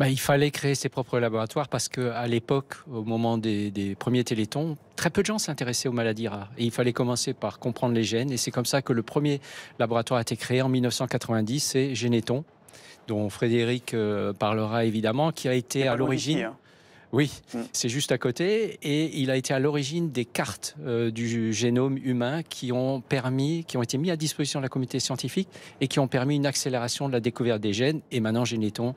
Il fallait créer ses propres laboratoires parce qu'à l'époque, au moment des premiers téléthons, très peu de gens s'intéressaient aux maladies rares. Et il fallait commencer par comprendre les gènes. Et c'est comme ça que le premier laboratoire a été créé en 1990, c'est Généton, dont Frédéric parlera évidemment, qui a C'est été à pas loin d'ici, l'origine. hein. Oui, Mm. c'est juste à côté et il a été à l'origine des cartes du génome humain qui ont été mis à disposition de la communauté scientifique et qui ont permis une accélération de la découverte des gènes. Et maintenant, Généton,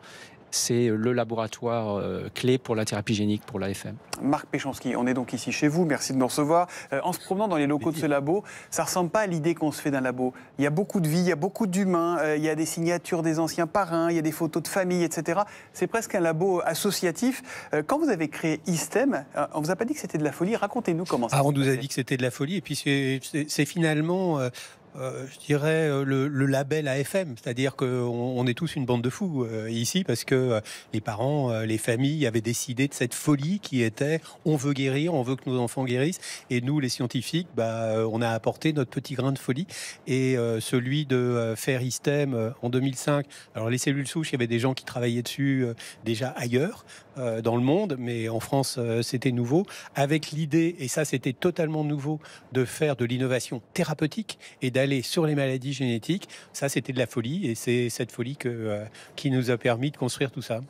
c'est le laboratoire clé pour la thérapie génique pour l'AFM. Marc Péchanski, on est donc ici chez vous, merci de nous recevoir. En se promenant dans les locaux de ce labo, ça ne ressemble pas à l'idée qu'on se fait d'un labo. Il y a beaucoup de vie, il y a beaucoup d'humains, il y a des signatures des anciens parrains, il y a des photos de famille, etc. C'est presque un labo associatif. Quand vous avez créé ISTEM, on ne vous a pas dit que c'était de la folie. Racontez-nous comment ça Ah, s'est on nous a passé. dit que c'était de la folie, et puis c'est finalement, je dirais, le label AFM, c'est-à-dire qu'on est tous une bande de fous ici, parce que les parents, les familles avaient décidé de cette folie qui était on veut guérir, on veut que nos enfants guérissent, et nous, les scientifiques, on a apporté notre petit grain de folie, et celui de faire ISTEM en 2005. Alors les cellules souches, il y avait des gens qui travaillaient dessus déjà ailleurs, dans le monde, mais en France, c'était nouveau, avec l'idée, et ça c'était totalement nouveau, de faire de l'innovation thérapeutique et d'aller sur les maladies génétiques. Ça, c'était de la folie, et c'est cette folie qui nous a permis de construire tout ça.